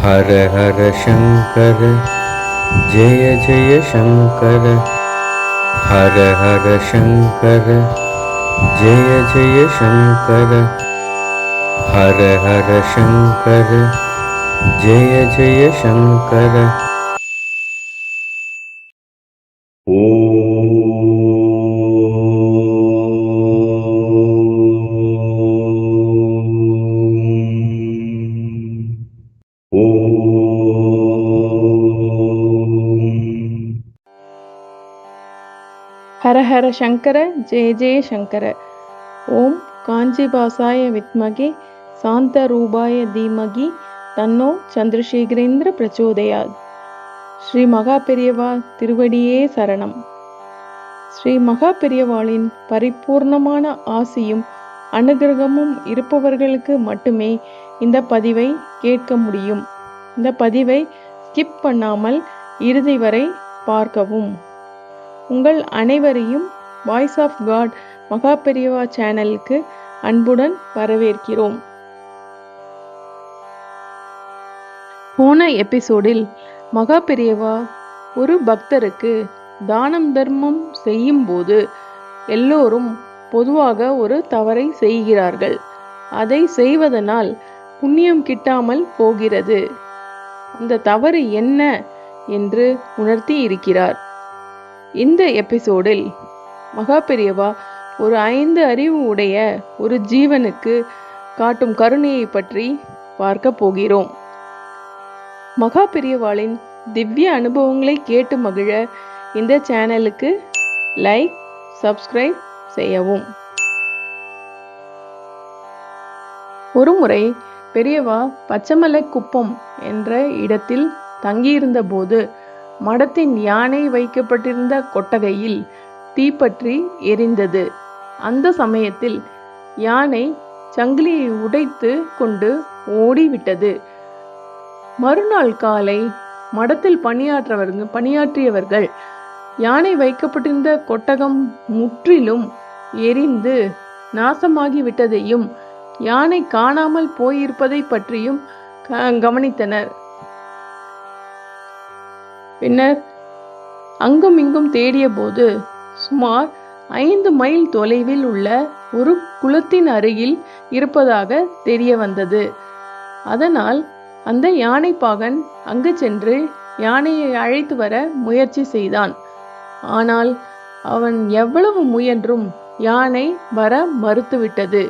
हर हर शंकर जय जय शंकर। हर हर शंकर जय जय शंकर। हर हर शंकर जय जय शंकर। ஹர ஹர சங்கர ஜெய ஜெய சங்கர. ஓம் காஞ்சிபாசாய வித்மகே சாந்த ரூபாய தீமகி தன்னோ சந்திரசேகரேந்திர பிரச்சோதயாத். ஸ்ரீ மகா பெரியவா திருவடியே சரணம். ஸ்ரீ மகா பெரியவாளின் பரிபூர்ணமான ஆசியும் அனுகிரகமும் இருப்பவர்களுக்கு மட்டுமே இந்த பதிவை கேட்க முடியும். இந்த பதிவை ஸ்கிப் பண்ணாமல் இறுதி வரை பார்க்கவும். உங்கள் அனைவரையும் வாய்ஸ் ஆஃப் காட் மகா பெரியவா சேனலுக்கு அன்புடன் வரவேற்கிறோம். போன எபிசோடில் மகா பெரியவா ஒரு பக்தருக்கு தானம் தர்மம் செய்யும் போது எல்லோரும் பொதுவாக ஒரு தவறை செய்கிறார்கள். அதை செய்வதனால் புண்ணியம் கிட்டாமல் போகிறது. அந்த தவறு என்ன என்று உணர்த்தி இருக்கிறார். இந்த எபிசோடில் மகா பெரியவா ஒரு 5 அறிவு உடைய ஒரு ஜீவனுக்கு காட்டும் கருணையை பற்றி பார்க்க போகிறோம். மகா பெரியவாளின் திவ்ய அனுபவங்களை கேட்டு மகிழ இந்த சேனலுக்கு லைக், சப்ஸ்கிரைப் செய்யவும். ஒருமுறை பெரியவா பச்சைமலை குப்பம் என்ற இடத்தில் தங்கியிருந்த போது மடத்தின் யானை வைக்கப்பட்டிருந்த கொட்டகையில் தீப்பற்றி எரிந்தது. அந்த சமயத்தில் யானை சங்கிலியை உடைத்து கொண்டு ஓடிவிட்டது. மறுநாள் காலை மடத்தில் பணியாற்றியவர்கள் யானை வைக்கப்பட்டிருந்த கொட்டகம் முற்றிலும் எரிந்து நாசமாகிவிட்டதையும் யானை காணாமல் போயிருப்பதை பற்றியும் கவனித்தனர். பின்னர் அங்கும் இங்கும் தேடிய போது சுமார் 5 மைல் தொலைவில் உள்ள ஒரு குளத்தின் அருகில் இருப்பதாக தெரிய வந்தது. அதனால் அந்த யானைப்பாகன் அங்கு சென்று யானையை அழைத்து வர முயற்சி செய்தான். ஆனால் அவன் எவ்வளவு முயன்றும் யானை வர மறுத்துவிட்டது.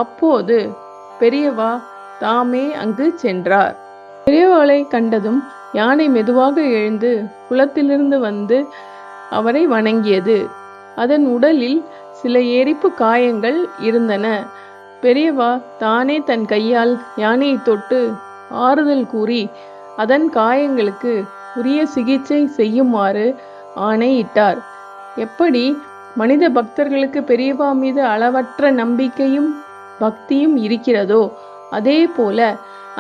அப்போது பெரியவா தாமே அங்கு சென்றார். பெரியவாளை கண்டதும் யானை மெதுவாக எழுந்து குளத்திலிருந்து வந்து அவரை வணங்கியது. அதன் உடலில் சில எரிப்பு காயங்கள் இருந்தன. பெரியவா தானே தன் கையால் யானையை தொட்டு ஆறுதல் கூறி அதன் காயங்களுக்கு உரிய சிகிச்சை செய்யுமாறு ஆணையிட்டார். எப்படி மனித பக்தர்களுக்கு பெரியவா மீது அளவற்ற நம்பிக்கையும் பக்தியும் இருக்கிறதோ அதே போல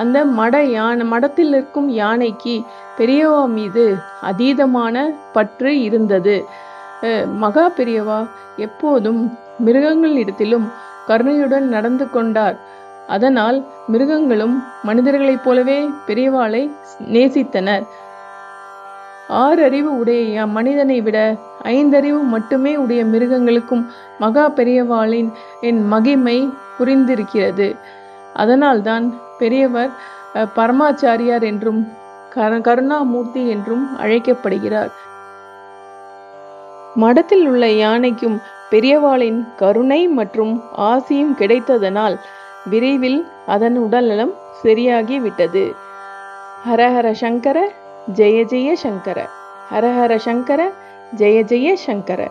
அந்த மடத்தில் இருக்கும் யானைக்கு பெரியவா மீது அதீதமான பற்று இருந்தது. மகா பெரியவா எப்போதும் மிருகங்களிடத்திலும் கருணையுடன் நடந்து கொண்டார். அதனால் மிருகங்களும் மனிதர்களைப் போலவே பெரியவாளை நேசித்தனர். 6 அறிவு உடைய மனிதனை விட 5 அறிவு மட்டுமே உடைய மிருகங்களுக்கும் மகா பெரியவாளின் மகிமை புரிந்திருக்கிறது. அதனால்தான் பெரியவர் பரமாச்சாரியார் என்றும் கருணாமூர்த்தி என்றும் அழைக்கப்படுகிறார். மடத்தில் உள்ள யானைக்கும் பெரியவாளின் கருணை மற்றும் ஆசியும் கிடைத்ததனால் விரைவில் அதன் உடல்நலம் சரியாகி விட்டது. ஹர ஹர சங்கர ஜெய ஜெய சங்கர. ஹர ஹர சங்கர ஜெய ஜெய சங்கர.